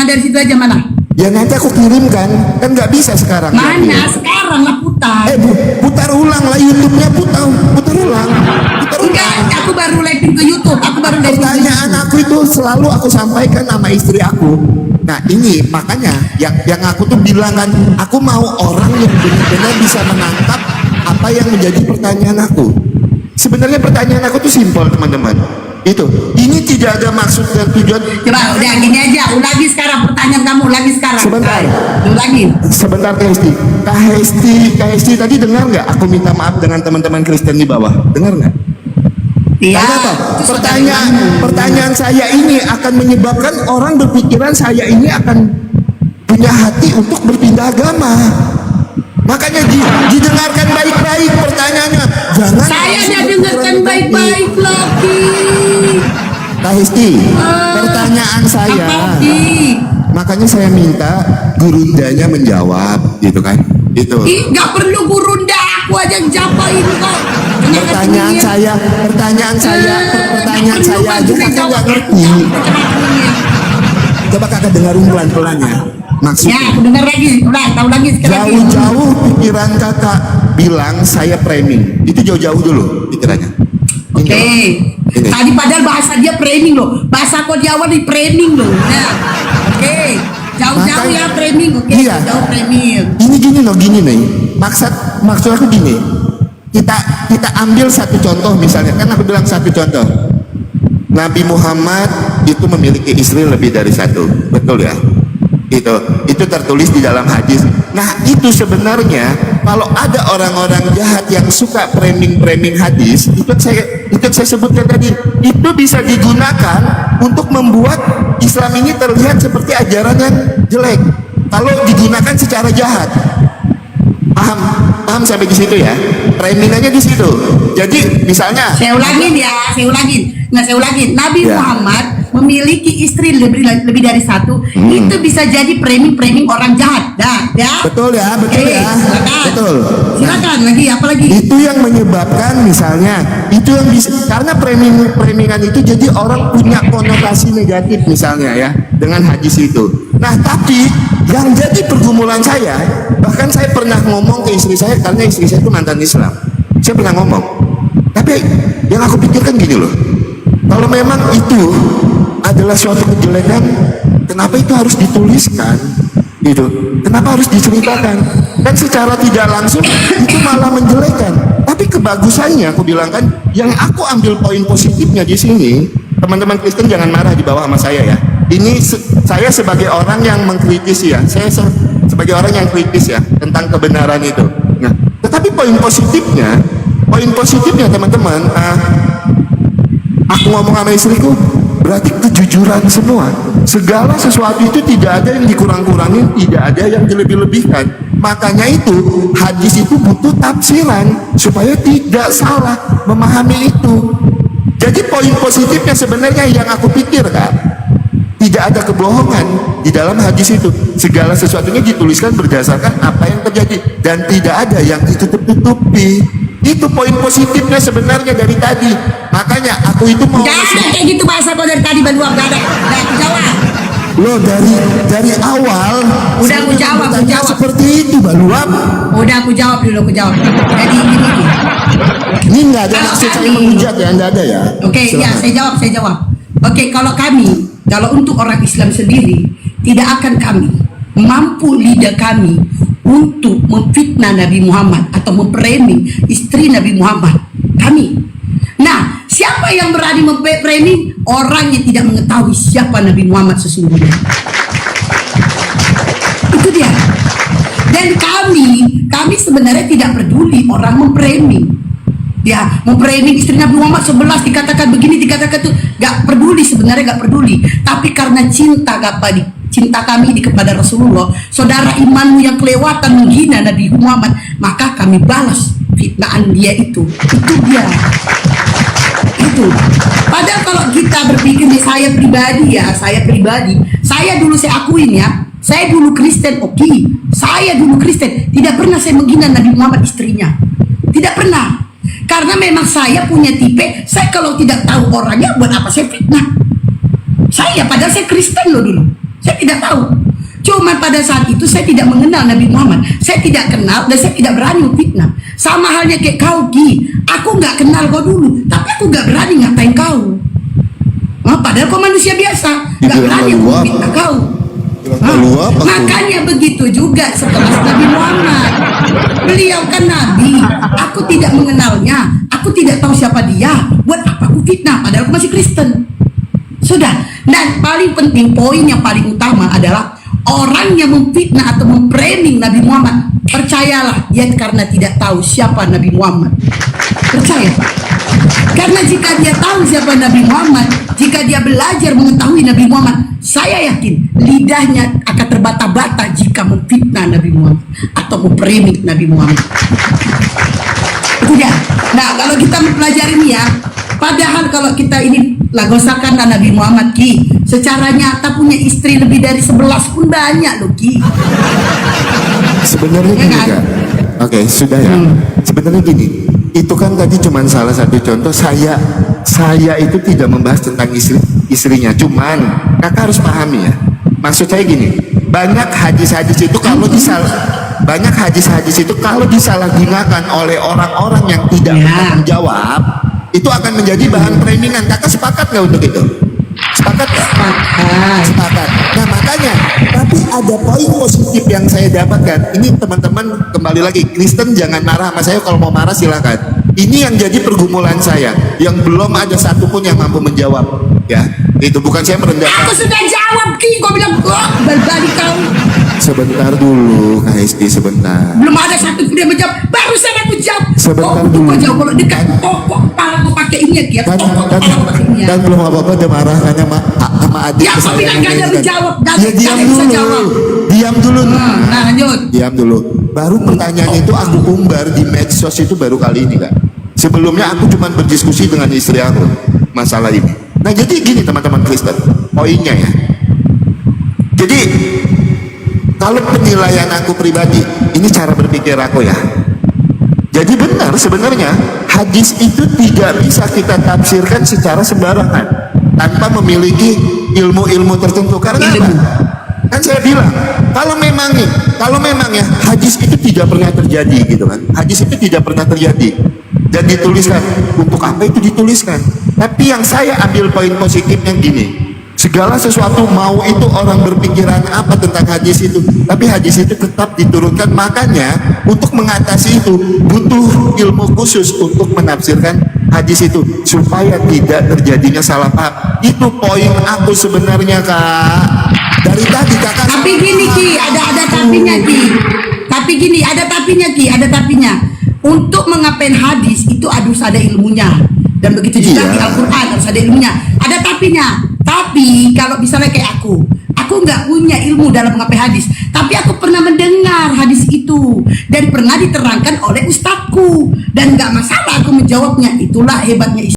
dari situ aja mana? Ya nanti aku kirimkan, kan nggak bisa sekarang. Mana sekarang lah putar. Putar ulang lah YouTube-nya, putar ulang. Enggak, aku baru live ke YouTube. Aku baru live. Pertanyaan aku itu selalu aku sampaikan sama istri aku. Nah ini makanya yang aku tuh bilang kan, aku mau orang yang benar-benar bisa menangkap apa yang menjadi pertanyaan aku. Sebenarnya pertanyaan aku tuh simpel teman-teman. Ini tidak ada maksud dan tujuan. Coba udah gini aja, ulangi sekarang pertanyaan kamu, ulangi sekarang. Sebentar. Ulangi. Sebentar Kak Hesti tadi dengar nggak? Aku minta maaf dengan teman-teman Kristen di bawah. Dengar nggak? Iya. Pertanyaan saya ini akan menyebabkan orang berpikiran saya ini akan punya hati untuk berpindah agama. Makanya didengarkan baik-baik pertanyaannya. Jangan. Saya dengarkan baik-baik lagi. Kak Hesti, pertanyaan saya. Makanya saya minta gurundanya menjawab, gitu kan? Itu. Nggak perlu gurunda, aku aja yang japain kok. Pertanyaan saya aja kakak nggak ngerti. Coba kakak dengarin pelan-pelan ya. Maksudnya. Ya, aku dengar lagi. Udah, tahu lagi sekarang. Jauh-jauh pikiran kakak bilang saya framing. Itu jauh-jauh dulu pikirannya. Oke. Tadi padahal bahasa dia framing loh. Bahasa kau Jawa di framing loh. Nah, oke. Jauh-jauh ya framing. Oke. Iya. Jauh framing. Gini nih. Maksud aku gini. Kita ambil satu contoh misalnya. Kan aku bilang satu contoh. Nabi Muhammad itu memiliki istri lebih dari satu. Betul ya? Itu tertulis di dalam hadis. Nah itu sebenarnya kalau ada orang-orang jahat yang suka framing hadis, itu saya sebutkan tadi, itu bisa digunakan untuk membuat Islam ini terlihat seperti ajaran yang jelek kalau digunakan secara jahat. Paham sampai di situ ya? Framingannya di situ. Jadi misalnya saya ulangin. Nabi Muhammad memiliki istri lebih dari satu. Itu bisa jadi framing orang jahat. Betul ya. Betul. Silakan lagi apa lagi? Itu yang menyebabkan misalnya itu yang bisa, karena framingan itu jadi orang punya konotasi negatif misalnya ya dengan hadis itu. Nah tapi yang jadi pergumulan saya, bahkan saya pernah ngomong ke istri saya karena istri saya itu mantan Islam. Saya pernah ngomong. Tapi yang aku pikirkan gini loh. Kalau memang itu adalah suatu kejelekan, kenapa itu harus dituliskan? Gitu. Kenapa harus diceritakan? Dan secara tidak langsung itu malah menjelekan. Tapi kebagusannya aku bilang kan, yang aku ambil poin positifnya di sini, teman-teman Kristen jangan marah di bawah sama saya ya. Ini saya sebagai orang yang mengkritis ya. Saya sebagai orang yang kritis ya tentang kebenaran itu. Nah, tetapi poin positifnya teman-teman, aku ngomong sama istriku, berarti kejujuran semua. Segala sesuatu itu tidak ada yang dikurang-kurangin, tidak ada yang dilebih-lebihkan. Makanya itu hadis itu butuh tafsiran supaya tidak salah memahami itu. Jadi poin positifnya sebenarnya yang aku pikir Kak, tidak ada kebohongan di dalam hadis itu. Segala sesuatunya dituliskan berdasarkan apa yang terjadi dan tidak ada yang ditutup-tutupi. Itu poin positifnya sebenarnya dari tadi. Makanya aku itu mau kayak gitu bahasa kau dari tadi berdua gak ada aku jawab. Loh dari awal udah aku jawab seperti itu Baluap. Udah aku jawab dulu. Jadi ini nggak ada maksud saya menghujat ya, nggak ada ya. Oke, ya saya jawab. Oke, kalau untuk orang Islam sendiri, tidak akan kami mampu lidah kami untuk memfitnah Nabi Muhammad atau memframing istri Nabi Muhammad. Nah, siapa yang berani memframing? Orang yang tidak mengetahui siapa Nabi Muhammad sesungguhnya. Itu dia. Dan kami sebenarnya tidak peduli orang memframing. Ya, memframing istri Nabi Muhammad 11 dikatakan begini, dikatakan itu, gak peduli. Tapi karena cinta kami kepada Rasulullah, saudara imanmu yang kelewatan menghina Nabi Muhammad, maka kami balas fitnaan dia itu dia. Itu. Padahal kalau kita berpikir nih, saya pribadi, saya dulu saya akuin ya, saya dulu Kristen, saya dulu Kristen, tidak pernah saya menghina Nabi Muhammad istrinya, tidak pernah. Karena memang saya punya tipe, saya kalau tidak tahu orangnya buat apa saya fitnah. Padahal saya Kristen loh dulu. Saya tidak tahu. Cuma pada saat itu saya tidak mengenal Nabi Muhammad. Saya tidak kenal dan saya tidak berani fitnah. Sama halnya kayak kau, Ki. Aku nggak kenal kau dulu, tapi aku nggak berani ngatain kau. Padahal kau manusia biasa, nggak berani aku fitnah kau. Makanya begitu juga setelah Nabi Muhammad. Beliau kan Nabi. Aku tidak mengenalnya. Aku tidak tahu siapa dia. Buat apa aku fitnah? Padahal aku masih Kristen. Sudah. Dan paling penting, poin yang paling utama adalah orang yang memfitnah atau memframing Nabi Muhammad, percayalah dia karena tidak tahu siapa Nabi Muhammad. Percaya. Karena jika dia tahu siapa Nabi Muhammad, jika dia belajar mengetahui Nabi Muhammad, saya yakin lidahnya akan terbata-bata jika memfitnah Nabi Muhammad atau memframing Nabi Muhammad. Itu dia. Nah, kalau kita mempelajari ini ya, padahal kalau kita ini lagosakan Nabi Muhammad, Ki, secara nyata punya istri lebih dari 11 pun banyak loh, Ki. Sebenarnya Ya gini kan? Kak. Oke, sudah ya. Sebenarnya gini, itu kan tadi cuma salah satu contoh. Saya itu tidak membahas tentang istrinya, cuman kakak harus pahami ya. Maksud saya gini, banyak hadis-hadis itu kalau disalahgunakan oleh orang-orang yang tidak bertanggung jawab, itu akan menjadi bahan framingan. Kakak sepakat nggak untuk itu? Sepakat nggak? Sepakat. Nah makanya, tapi ada poin positif yang saya dapatkan. Ini teman-teman, kembali lagi, Kristen jangan marah sama saya. Kalau mau marah silakan. Ini yang jadi pergumulan saya, yang belum ada satupun yang mampu menjawab. Ya, itu bukan saya merendahkan. Aku sudah jawab, Ki. Kau bilang, berbalik kau. Sebentar dulu, Kak Hesti, sebentar. Belum ada satu dia menjawab. Barusan aku jawab. Sebentar dulu. dulu. Jawab kalau dekat pokok kepala aku pakai ini ya, Ki. Dan belum apa-apa dia marah hanya sama adik Ya, kau bilang gak ada menjawab. Ya diam dulu. Diam dulu. Nah, lanjut. Diam dulu. Baru pertanyaan itu aku umbar di medsos itu baru kali ini, Kak. Sebelumnya aku cuma berdiskusi dengan istri aku masalah ini. Nah, jadi gini teman-teman Kristen, poinnya ya. Jadi kalau penilaian aku pribadi, ini cara berpikir aku ya. Jadi benar sebenarnya hadis itu tidak bisa kita tafsirkan secara sembarangan tanpa memiliki ilmu-ilmu tertentu. Karena apa? Kan saya bilang, kalau memang ya hadis itu tidak pernah terjadi gitu kan. Hadis itu tidak pernah terjadi dan dituliskan. Untuk apa itu dituliskan? Tapi yang saya ambil poin positifnya gini. Segala sesuatu mau itu orang berpikiran apa tentang hadis itu, tapi hadis itu tetap diturunkan. Makanya untuk mengatasi itu butuh ilmu khusus untuk menafsirkan hadis itu supaya tidak terjadinya salah paham. Itu poin aku sebenarnya, Kak. Dari tadi Kakak. Tapi gini, Ki, ada tapinya, Ki. Tapi gini, ada tapinya, Ki, ada tapinya. Untuk mengapain hadis itu harus ada ilmunya. Dan begitu juga di Al-Quran harus ada ilmunya. Ada tapinya. Tapi kalau misalnya kayak aku nggak punya ilmu dalam mengapai hadis, tapi aku pernah mendengar hadis itu dan pernah diterangkan oleh ustadku dan nggak masalah aku menjawabnya. Itulah hebatnya